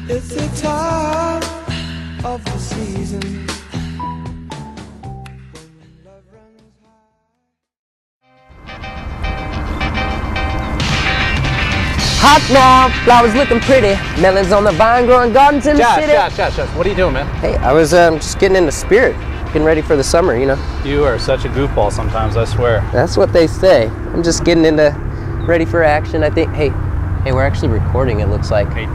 It's the time of the season. Hot now, flowers looking pretty, melons on the vine, growing gardens in the city. Josh, what are you doing, man? Hey, I was just getting in the spirit, getting ready for the summer, you know. You are such a goofball sometimes, I swear. That's what they say. I'm just getting into ready for action. I think, hey, we're actually recording, it looks like. Hey,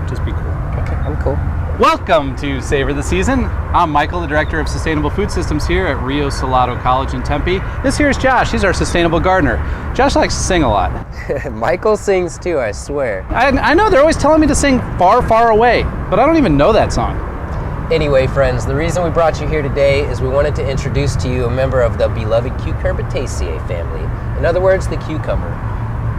just be cool. Okay, I'm cool. Welcome to Savor the Season. I'm Michael, the Director of Sustainable Food Systems here at Rio Salado College in Tempe. This here is Josh. He's our sustainable gardener. Josh likes to sing a lot. Michael sings too, I swear. I know they're always telling me to sing Far, Far Away, but I don't even know that song. Anyway, friends, the reason we brought you here today is we wanted to introduce to you a member of the beloved Cucurbitaceae family. In other words, the cucumber.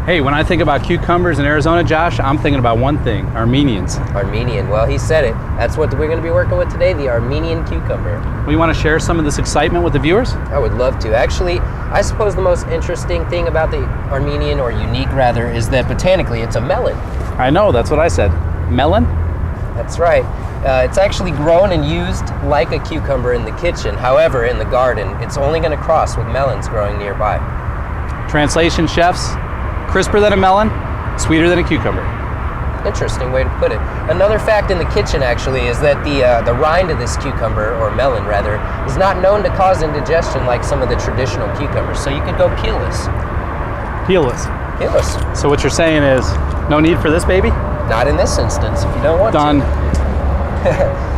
Hey, when I think about cucumbers in Arizona, Josh, I'm thinking about one thing, Armenians. Armenian, well, he said it. That's what we're going to be working with today, the Armenian cucumber. We want to share some of this excitement with the viewers? I would love to. Actually, I suppose the most interesting thing about the Armenian, or unique rather, is that botanically it's a melon. I know, that's what I said. Melon? That's right. It's actually grown and used like a cucumber in the kitchen. However, in the garden, it's only going to cross with melons growing nearby. Translation, chefs? Crisper than a melon, sweeter than a cucumber. Interesting way to put it. Another fact in the kitchen, actually, is that the rind of this cucumber, or melon rather, is not known to cause indigestion like some of the traditional cucumbers, so you could go peelless. Peelless. Peelless. So what you're saying is, no need for this baby? Not in this instance, if you don't want Done. to.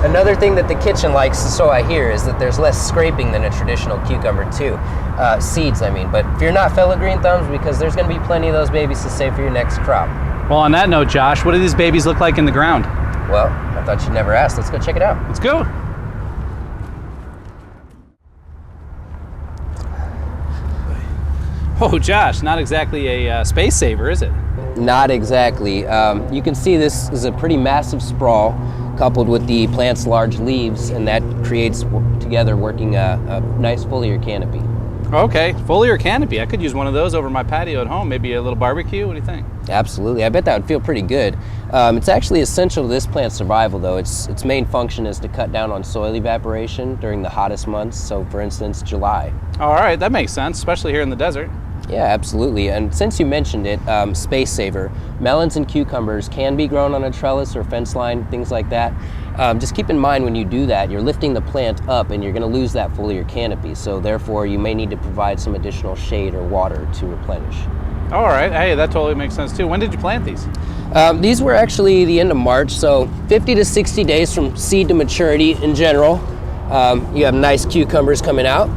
Another thing that the kitchen likes, so I hear, is that there's less scraping than a traditional cucumber too. Seeds, I mean. But if you're not fellow green thumbs, because there's going to be plenty of those babies to save for your next crop. Well, on that note, Josh, what do these babies look like in the ground? Well, I thought you'd never asked. Let's go check it out. Let's go. Oh, Josh, not exactly a space saver, is it? Not exactly. You can see this is a pretty massive sprawl coupled with the plant's large leaves, and that creates together working a nice foliar canopy. Okay, foliar canopy. I could use one of those over my patio at home. Maybe a little barbecue. What do you think? Absolutely. I bet that would feel pretty good. It's actually essential to this plant's survival, though. Its main function is to cut down on soil evaporation during the hottest months, so for instance, July. All right, that makes sense, especially here in the desert. Yeah, absolutely. And since you mentioned it, space saver, melons and cucumbers can be grown on a trellis or fence line, things like that. Just keep in mind when you do that, you're lifting the plant up and you're going to lose that foliar canopy. So therefore, you may need to provide some additional shade or water to replenish. All right. Hey, that totally makes sense too. When did you plant these? These were actually the end of March, so 50 to 60 days from seed to maturity in general. You have nice cucumbers coming out.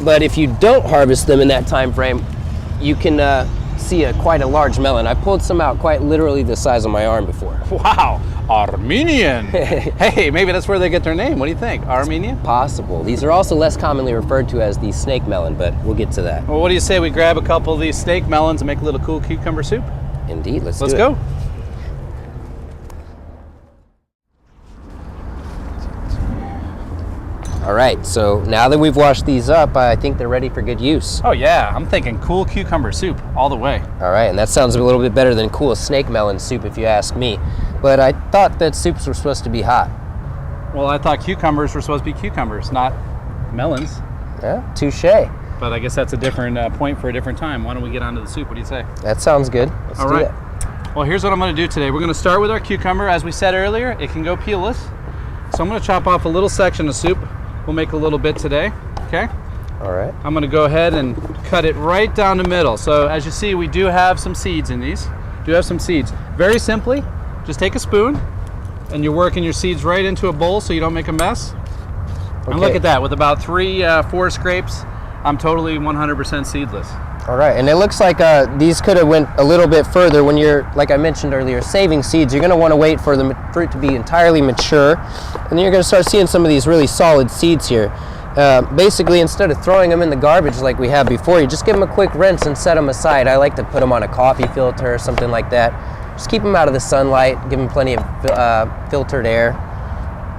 But if you don't harvest them in that time frame, you can see quite a large melon. I pulled some out quite literally the size of my arm before. Wow, Armenian. Hey, maybe that's where they get their name. What do you think, Armenian? Possible. These are also less commonly referred to as the snake melon, but we'll get to that. Well, what do you say we grab a couple of these snake melons and make a little cool cucumber soup? Indeed, let's go. All right, so now that we've washed these up, I think they're ready for good use. Oh yeah, I'm thinking cool cucumber soup all the way. All right, and that sounds a little bit better than cool snake melon soup if you ask me. But I thought that soups were supposed to be hot. Well, I thought cucumbers were supposed to be cucumbers, not melons. Yeah, touche. But I guess that's a different point for a different time. Why don't we get onto the soup? What do you say? That sounds good. Let's all do right. that. Well, here's what I'm going to do today. We're going to start with our cucumber. As we said earlier, it can go peelless. So I'm going to chop off a little section of soup. We'll make a little bit today, okay? All right. I'm gonna go ahead and cut it right down the middle. So as you see, we do have some seeds in these. Very simply, just take a spoon and you're working your seeds right into a bowl so you don't make a mess. Okay. And look at that, with about 4 scrapes, I'm totally 100% seedless. All right, and it looks like these could have went a little bit further. When you're, like I mentioned earlier, saving seeds, you're going to want to wait for it to be entirely mature, and then you're going to start seeing some of these really solid seeds here. Basically, instead of throwing them in the garbage like we have before, you just give them a quick rinse and set them aside. I like to put them on a coffee filter or something like that. Just keep them out of the sunlight, give them plenty of filtered air.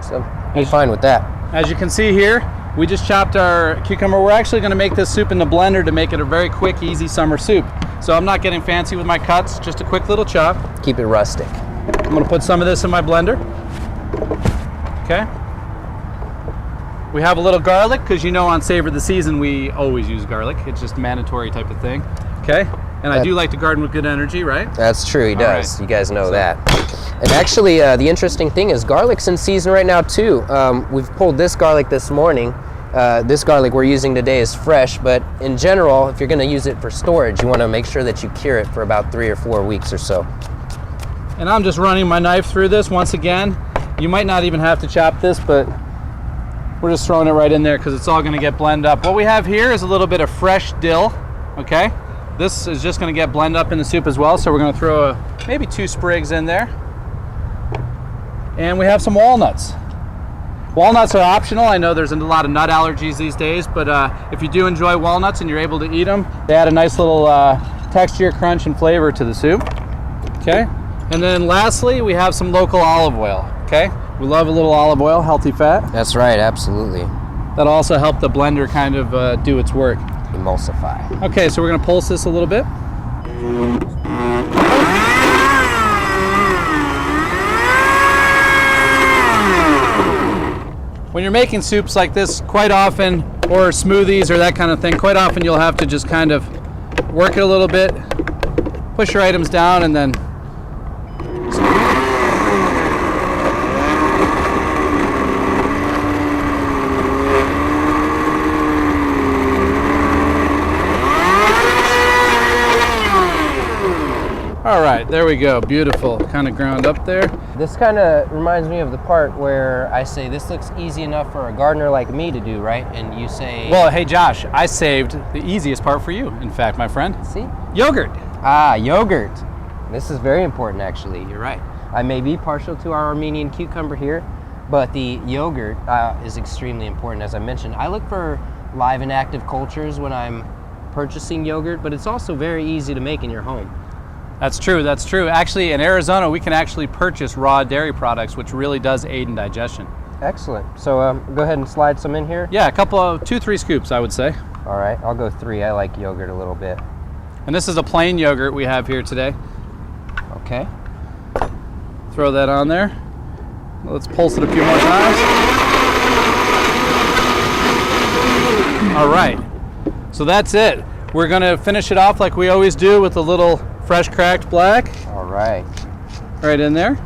So I'm fine with that. As you can see here, we just chopped our cucumber. We're actually going to make this soup in the blender to make it a very quick, easy summer soup. So I'm not getting fancy with my cuts, just a quick little chop. Keep it rustic. I'm gonna put some of this in my blender. Okay. We have a little garlic, because you know on Savor the Season we always use garlic. It's just a mandatory type of thing. Okay. And I do like to garden with good energy, right? That's true, he does. Right. You guys know that. And actually, the interesting thing is garlic's in season right now too. We've pulled this garlic this morning. This garlic we're using today is fresh, but in general, if you're gonna use it for storage, you wanna make sure that you cure it for about 3 or 4 weeks or so. And I'm just running my knife through this once again. You might not even have to chop this, but we're just throwing it right in there because it's all gonna get blended up. What we have here is a little bit of fresh dill, okay? This is just gonna get blended up in the soup as well, so we're gonna throw maybe 2 sprigs in there. And we have some walnuts. Walnuts are optional. I know there's a lot of nut allergies these days, but if you do enjoy walnuts and you're able to eat them, they add a nice little texture, crunch, and flavor to the soup. Okay? And then lastly, we have some local olive oil. Okay? We love a little olive oil, healthy fat. That's right, absolutely. That'll also help the blender kind of do its work. Emulsify. Okay, so we're gonna pulse this a little bit. When you're making soups like this, quite often, or smoothies or that kind of thing, quite often you'll have to just kind of work it a little bit, push your items down, and then all right, there we go. Beautiful. Kind of ground up there. This kind of reminds me of the part where I say this looks easy enough for a gardener like me to do, right? And you say, well, hey Josh, I saved the easiest part for you, in fact, my friend. see? Yogurt. Ah, yogurt. This is very important, actually. You're right. I may be partial to our Armenian cucumber here, but the yogurt is extremely important. As I mentioned, I look for live and active cultures when I'm purchasing yogurt, but it's also very easy to make in your home. That's true, that's true. Actually, in Arizona, we can actually purchase raw dairy products, which really does aid in digestion. Excellent. So go ahead and slide some in here. Yeah, a couple of 2-3 scoops, I would say. All right, I'll go 3. I like yogurt a little bit. And this is a plain yogurt we have here today. Okay. Throw that on there. Let's pulse it a few more times. All right, so that's it. We're gonna finish it off like we always do with a little fresh cracked black. All right. Right in there.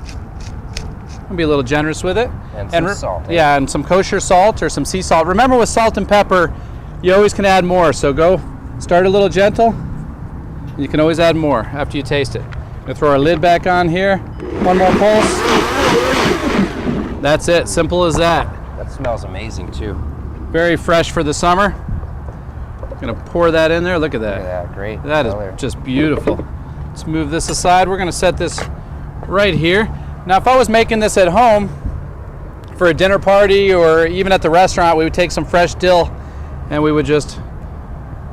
I'll be a little generous with it. And some salt. Yeah, and some kosher salt or some sea salt. Remember, with salt and pepper, you always can add more. So go start a little gentle. You can always add more after you taste it. I'm gonna throw our lid back on here. One more pulse. That's it, simple as that. That smells amazing too. Very fresh for the summer. Gonna pour that in there. Look at that. Look at that, great That color. is just beautiful. Let's move this aside. We're gonna set this right here. Now, if I was making this at home for a dinner party or even at the restaurant, we would take some fresh dill and we would just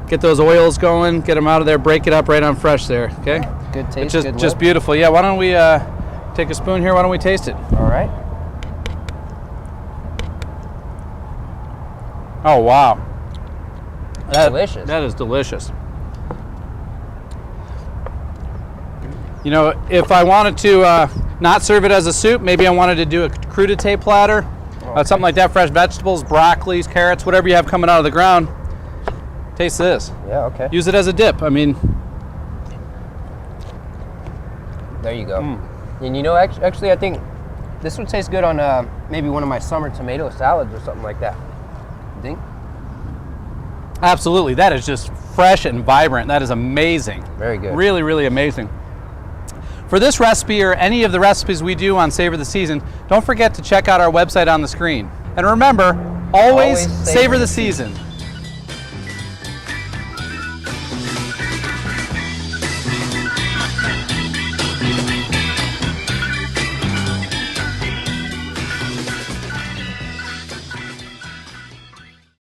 get those oils going, get them out of there, break it up right on fresh there, okay? Good taste, Just, good just look. beautiful. Yeah, why don't we take a spoon here? Why don't we taste it? All right. Oh, wow. Delicious. That is delicious. You know, if I wanted to not serve it as a soup, maybe I wanted to do a crudité platter, something like that, fresh vegetables, broccolis, carrots, whatever you have coming out of the ground. Taste this. Yeah, okay. Use it as a dip. I mean, There you go. And you know, actually, I think this would taste good on maybe one of my summer tomato salads or something like that. You think? absolutely. That is just fresh and vibrant. That is amazing. Very good. Really, really amazing. For this recipe or any of the recipes we do on Savor the Season, don't forget to check out our website on the screen. And remember, always savor the season.